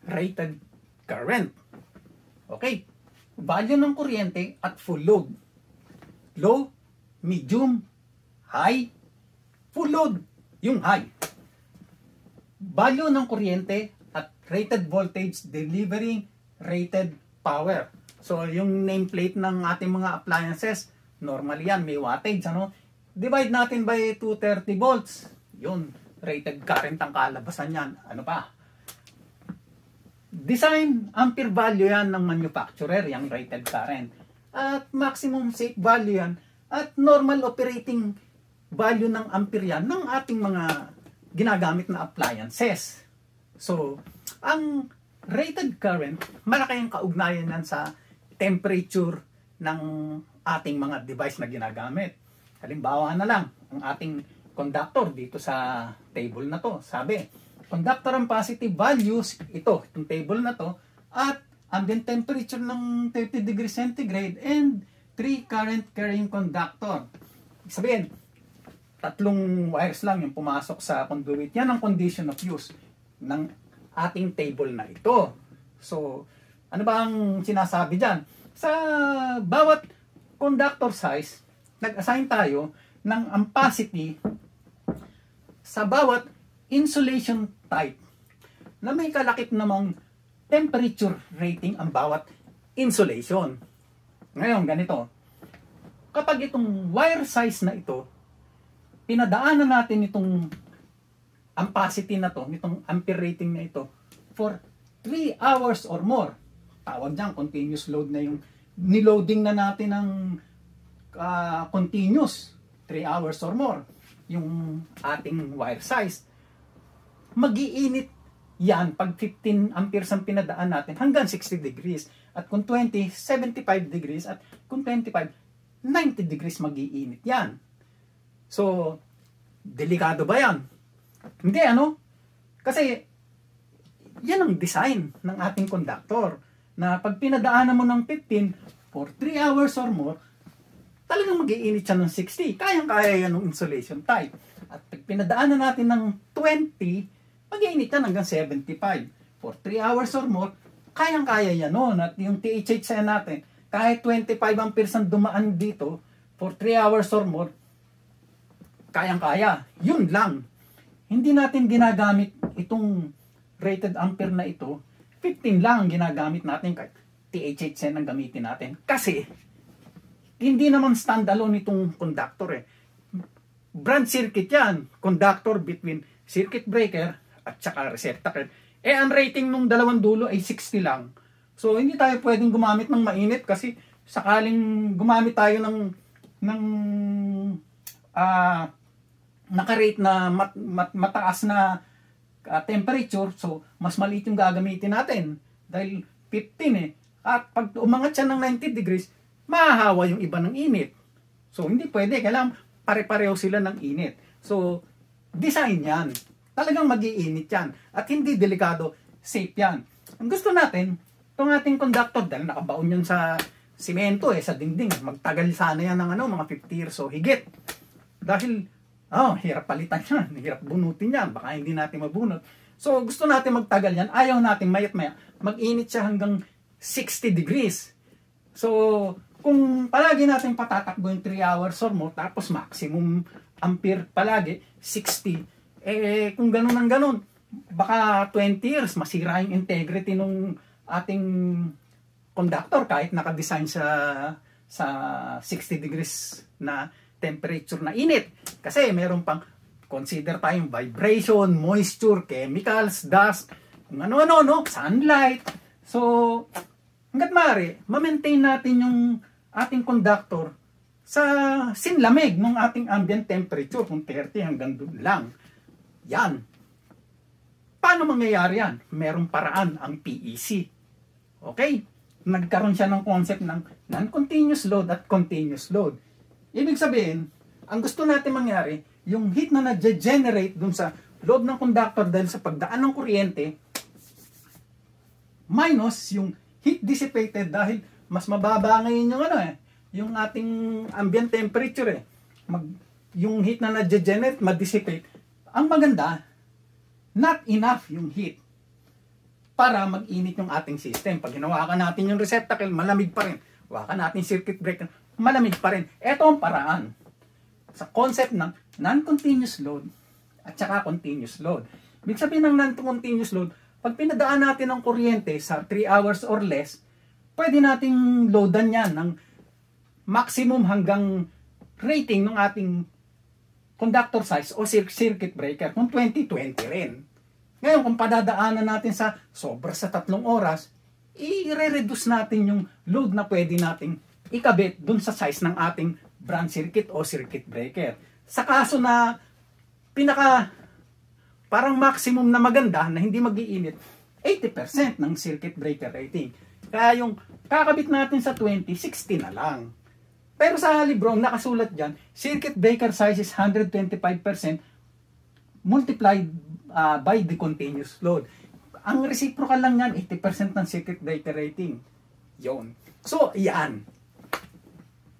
rated current. Okay, value ng kuryente at full load. Low, medium, high, full load, yung high. Value ng kuryente at rated voltage delivering rated power. So, yung nameplate ng ating mga appliances, normally yan, may wattage, ano? Divide natin by 230 volts. Yun, rated current ang kalabasan yan. Ano pa? Design ampere value yan ng manufacturer, yung rated current. At maximum safe value yan. At normal operating value ng ampere yan ng ating mga ginagamit na appliances. So, ang rated current, malaki ang kaugnayan yan sa temperature ng ating mga device na ginagamit. Halimbawa na lang, ang ating conductor dito sa table na to. Sabi, conductor ang positive values, itong table na to, at ambient temperature ng 30 degrees centigrade and 3 current carrying conductor. Sabihin, 3 wires lang yung pumasok sa conduit. Yan ang condition of use ng ating table na ito. So, ano ba ang sinasabi dyan? Sa bawat conductor size, nag-assign tayo ng ampacity sa bawat insulation type na may kalakip namang temperature rating ang bawat insulation. Ngayon, ganito. Kapag itong wire size na ito, pinadaanan natin itong ampacity na to, itong ampere rating na ito, for 3 hours or more. Tawag dyan, continuous load na yung niloading na natin ng continuous 3 hours or more yung ating wire size. Magiinit yan pag 15 amperes ang pinadaan natin hanggang 60 degrees. At kung 20, 75 degrees. At kung 25, 90 degrees magiinit yan. So, delikado ba yan? Hindi, ano? Kasi, yan ang design ng ating conductor. Na pag pinadaanan mo ng 15 for 3 hours or more, talagang mag-iinit siya ng 60. Kayang-kaya yan ng insulation type. At pag pinadaanan natin ng 20, mag-iinit yan hanggang 75. For 3 hours or more, kayang-kaya yan noon. At yung THHN natin, kahit 25 amperes ang dumaan dito, for 3 hours or more, kayang-kaya. Yun lang. Hindi natin ginagamit itong rated ampere na ito. 15 lang ang ginagamit natin kahit THHN ang gamitin natin. Kasi, hindi naman standalone itong conductor eh. Branch circuit yan. Conductor between circuit breaker at saka receptacle. Eh, ang rating nung dalawang dulo ay 60 lang. So, hindi tayo pwedeng gumamit ng mainit kasi sakaling gumamit tayo ng naka-rate na mataas na temperature, so mas maliit yung gagamitin natin dahil 15 eh. At pag umangat siya ng 90 degrees, mahahawa yung iba ng init. So hindi pwede, kailangan pare-pareho sila ng init. So design yan. Talagang mag-iinit yan. At hindi delikado, safe yan. Ang gusto natin, itong ating conductor, dahil nakabaon yan sa simento sa dingding. Magtagal sana yan ng mga 50 years o higit. Dahil hirap palitan yan, hirap bunutin yan, baka hindi natin mabunot. So, gusto natin magtagal yan, ayaw natin mayat-maya, mag-init siya hanggang 60 degrees. So, kung palagi natin patatakbo yung 3 hours or more, tapos maximum ampere palagi, 60, kung ganun ang ganun, baka 20 years, masira yung integrity ng ating conductor kahit nakadesign sa 60 degrees na temperature na init. Kasi meron pang consider tayong vibration, moisture, chemicals, dust, kung ano-ano, no? Sunlight. So, hanggat maaari, ma-maintain natin yung ating conductor sa sinlamig ng ating ambient temperature kung 30 hanggang doon lang. Yan. Paano mangyayari yan? Merong paraan ang PEC. Okay? Nagkaroon siya ng concept ng non-continuous load at continuous load. Ibig sabihin, ang gusto natin mangyari, yung heat na na-generate dun sa loob ng conductor dahil sa pagdaan ng kuryente, minus yung heat dissipated dahil mas mababa ngayon yung yung ating ambient temperature yung heat na na-generate, ma-dissipate. Ang maganda, not enough yung heat. para mag-init yung ating system. Pag hinawakan natin yung receptacle, malamig pa rin. Hawakan natin circuit breaker, malamig pa rin. Ito ang paraan sa concept ng non-continuous load at saka continuous load. Ibig sabihin ng non-continuous load, pag pinadaan natin ng kuryente sa 3 hours or less, pwede nating loadan yan ng maximum hanggang rating ng ating conductor size o circuit breaker kung 20-20 rin. Ngayon, kung padadaanan natin sa sobra sa 3 oras, i-reduce natin yung load na pwede nating ikabit dun sa size ng ating branch circuit o circuit breaker. Sa kaso na parang maximum na maganda na hindi mag-iinit, 80% ng circuit breaker rating. Kaya yung kakabit natin sa 20, 60 na lang. Pero sa libro, nakasulat dyan, circuit breaker size is 125% multiplied by the continuous load. Ang reciprocal lang yan, 80% ng circuit breaker rating. Yun. So, yan.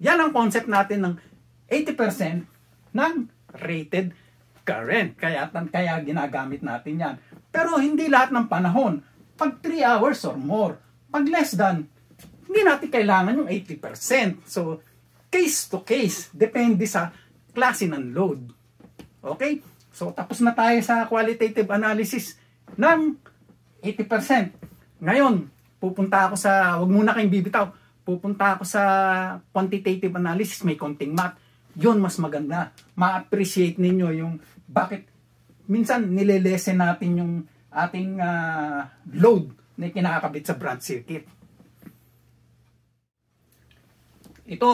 Yan ang concept natin ng 80% ng rated current. Kaya ginagamit natin yan. Pero hindi lahat ng panahon. Pag 3 hours or more, pag less than, hindi natin kailangan yung 80%. So, case to case, depende sa klase ng load. Okay? So, tapos na tayo sa qualitative analysis ng 80%. Ngayon, pupunta ako sa, wag muna kayong bibitaw, pupunta ako sa quantitative analysis, may konting math. Yun, mas maganda. Ma-appreciate ninyo yung bakit minsan nilelesen natin yung ating load na kinakabit sa branch circuit. Ito,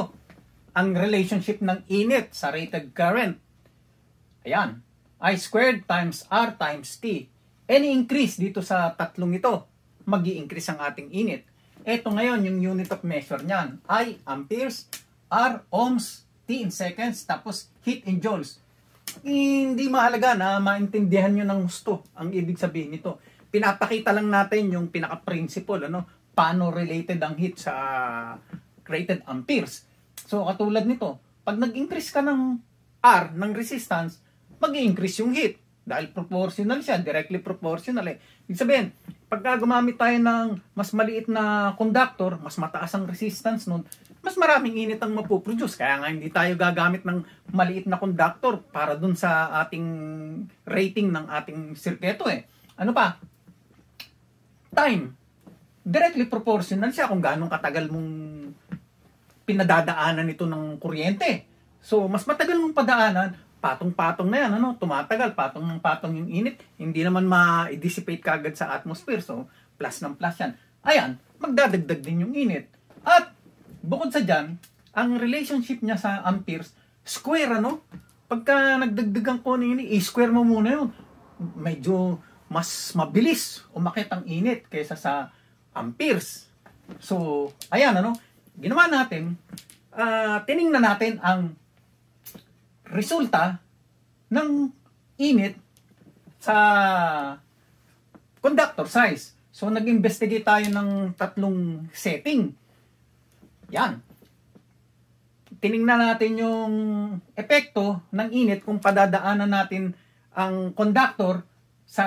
ang relationship ng init sa rated current. Ayan. I squared times R times T. Any increase dito sa tatlong ito, mag-i-increase ang ating init. Ito ngayon yung unit of measure niyan. I, amperes, R, ohms, T in seconds, tapos heat in joules. Hindi mahalaga na maintindihan nyo ng gusto ang ibig sabihin nito. Pinapakita lang natin yung pinaka-principle, paano related ang heat sa rated amperes. So, katulad nito, pag nag-increase ka ng R, ng resistance, mag-i-increase yung heat. Dahil proportional siya, directly proportional eh. Ibig sabihin, pagka gumamit tayo ng mas maliit na conductor, mas mataas ang resistance nun, mas maraming init ang mapuproduce. Kaya nga hindi tayo gagamit ng maliit na conductor para dun sa ating rating ng ating sirketo eh. Ano pa? Time. Directly proportional siya kung gaano katagal mong pinadadaanan ito ng kuryente. So, mas matagal mong padaanan, patong-patong na yan, tumatagal, patong ng patong yung init, hindi naman ma-dissipate kagad sa atmosphere, so plus ng plus yan. Ayan, magdadagdag din yung init. At bukod sa dyan, ang relationship niya sa amperes, square, pagka nagdagdag ang kunin, i-square mo muna yun. Medyo mas mabilis umakit ang init kaysa sa amperes. So, ayan, ginawa natin, tiningnan natin ang resulta ng init sa conductor size. So, nag-investigate tayo ng 3 setting. Yan. Tiningnan natin yung epekto ng init kung padadaanan natin ang conductor sa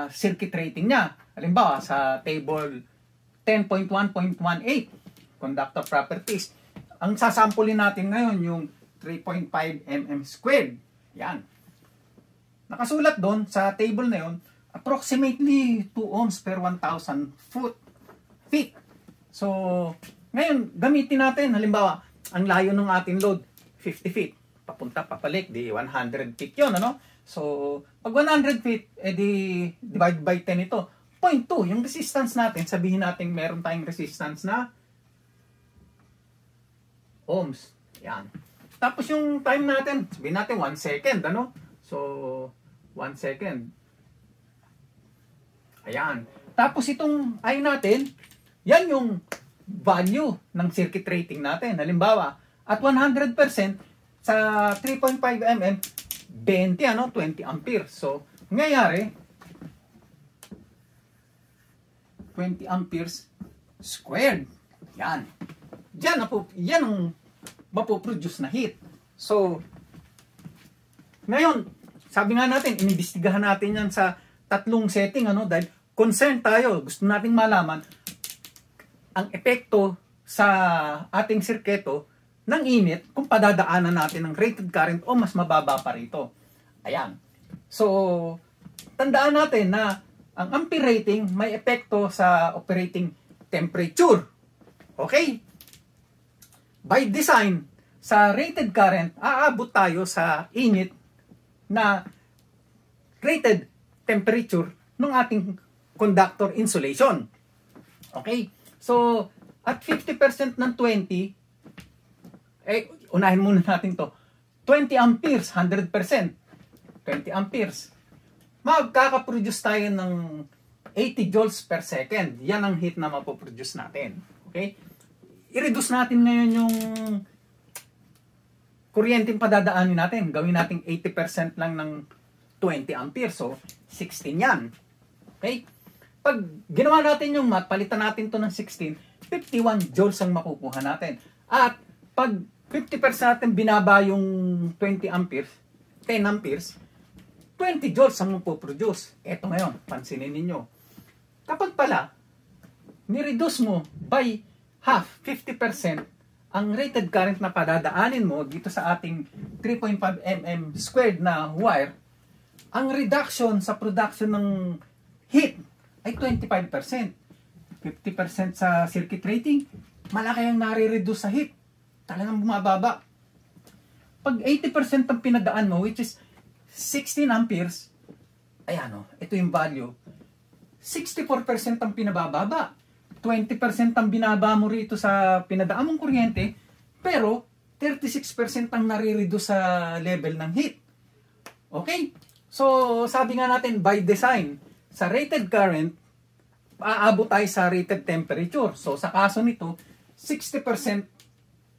circuit rating niya. Halimbawa, sa table 10.1.18, conductor properties. Ang sasampulin natin ngayon yung 3.5 mm squared. Yan. Nakasulat doon sa table na yun, approximately 2 ohms per 1,000 feet. So, ngayon, gamitin natin, halimbawa, ang layo ng ating load, 50 feet. Papunta, papalik, di 100 feet yun, So, pag 100 feet, edi divide by 10 ito. 0.2, yung resistance natin, sabihin natin meron tayong resistance na ohms. Yan. Tapos yung time natin, sabihin natin 1 second, So, 1 second. Ayan. Tapos itong I natin, yan yung value ng circuit rating natin. Halimbawa, at 100% sa 3.5 mm, 20, 20 ampere. So, nangyayari, 20 amperes squared. Yan. Yan ang mapoproduce na heat. So, ngayon, sabi nga natin, inimbestigahan natin yan sa 3 setting, dahil concern tayo, gusto nating malaman ang epekto sa ating sirketo ng init kung padadaanan natin ng rated current o mas mababa pa rito. Ayan. So, tandaan natin na ang ampere rating may epekto sa operating temperature. Okay? By design, sa rated current, aabot tayo sa init na rated temperature ng ating conductor insulation. Okay? So, at 50% ng 20, unahin muna natin to. 20 amperes, 100%. 20 amperes. Magkakaproduce tayo ng 80 joules per second. Yan ang heat na mapoproduce natin. Okay? I-reduce natin ngayon yung kuryenteng padadaanin natin. Gawin natin 80% lang ng 20 amperes. So, 16 yan. Okay? Pag ginawa natin yung math, palitan natin to ng 16, 51 joules ang makukuha natin. At pag 50% natin binaba yung 20 amperes, 10 amperes, 20 joules ang mapoproduce. Eto ngayon, pansinin ninyo. Kapag pala, ni-reduce mo by half, 50%, ang rated current na padadaanin mo dito sa ating 3.5 mm squared na wire, ang reduction sa production ng heat ay 25%. 50% sa circuit rating, malaki ang nare-reduce sa heat. Talagang bumababa. Pag 80% ang pinadaan mo, which is 16 amperes, ayan o, ito yung value. 64% ang pinabababa. 20% ang binaba mo rito sa pinadaan mong kuryente, pero 36% ang nare-reduce sa level ng heat. Okay? So, sabi nga natin, by design, sa rated current, aabot tayo sa rated temperature. So, sa kaso nito, 60%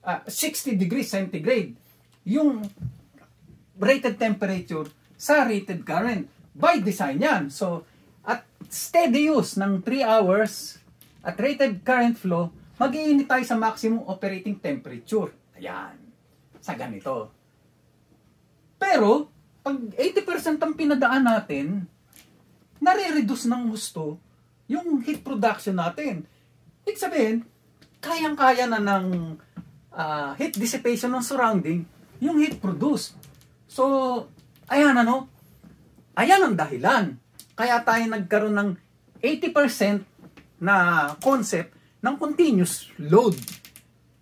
60 degrees centigrade yung rated temperature sa rated current. By design yan. So, at steady use ng 3 hours at rated current flow, mag-iinit tayo sa maximum operating temperature. Ayan. Sa ganito. Pero, pag 80% ang pinadaan natin, nare-reduce ng gusto yung heat production natin. Ibig sabihin, kayang-kaya na ng heat dissipation ng surrounding yung heat produced. So, ayan ano, ayan ang dahilan. Kaya tayo nagkaroon ng 80% na concept ng continuous load.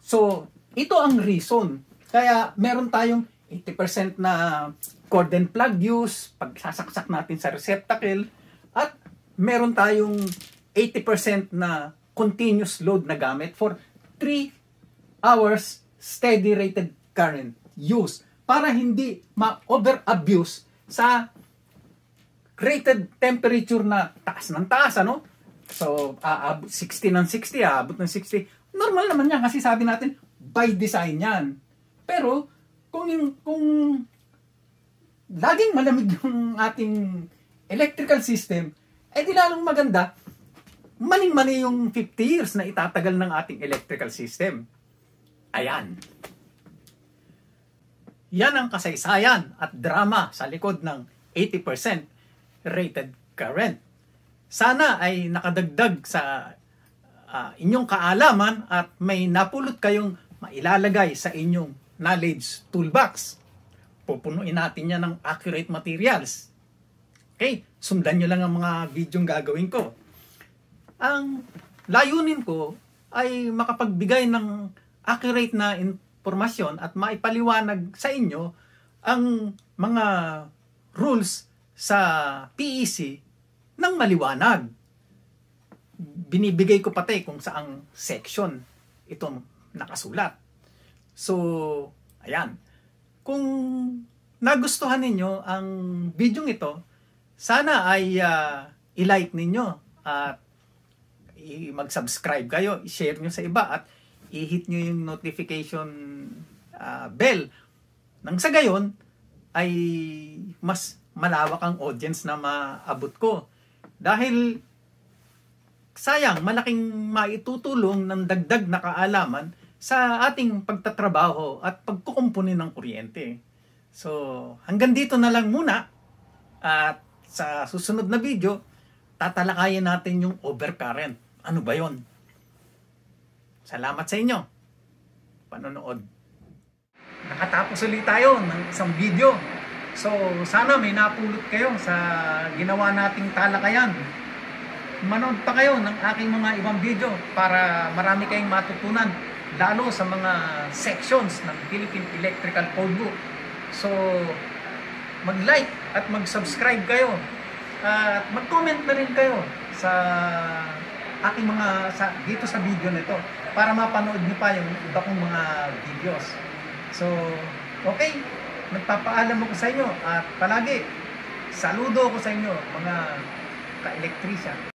So, ito ang reason. Kaya meron tayong 80% na cordon plug use, pagsasaksak natin sa receptacle, at meron tayong 80% na continuous load na gamit for 3 hours steady rated current use para hindi ma-over-abuse sa rated temperature na taas ng taas, ano? So, 60 ng 60, aabot ng 60. Normal naman yan kasi sabi natin, by design yan. Pero, kung laging malamig yung ating electrical system, eh di lalong maganda, maning-mani yung 50 years na itatagal ng ating electrical system. Ayan. Yan ang kasaysayan at drama sa likod ng 80% rated current. Sana ay nakadagdag sa inyong kaalaman at may napulot kayong mailalagay sa inyong knowledge toolbox. Pupunuin natin yan ng accurate materials. Okay? Sundan nyo lang ang mga videong gagawin ko. Ang layunin ko ay makapagbigay ng accurate na informasyon at maipaliwanag sa inyo ang mga rules sa PEC ng maliwanag. Binibigay ko pati kung saang section itong nakasulat. So, ayan. Kung nagustuhan ninyo ang video ito, sana ay i-like ninyo at mag-subscribe kayo, i-share nyo sa iba at i-hit nyo yung notification bell. Nang sa gayon, ay mas malawak ang audience na maabot ko. Dahil sayang, malaking maitutulong ng dagdag na kaalaman sa ating pagtatrabaho at pagkukumpuni ng kuryente. So, hanggang dito na lang muna. At sa susunod na video, tatalakayin natin yung overcurrent. Ano ba yon? Salamat sa inyo. Panonood. Nakatapos ulit tayo ng isang video. So, sana may napulot kayo sa ginawa nating talakayan. Manood pa kayo ng aking mga ibang video para marami kayong matutunan, lalo sa mga sections ng Philippine Electrical Codebook. So, mag-like at mag-subscribe kayo. At mag-comment na rin kayo sa aking dito sa video nito para mapanood niyo pa yung iba kong mga videos. So, okay. Nagpapaalam ako sa inyo at palagi saludo ako sa inyo mga ka-elektrisyan.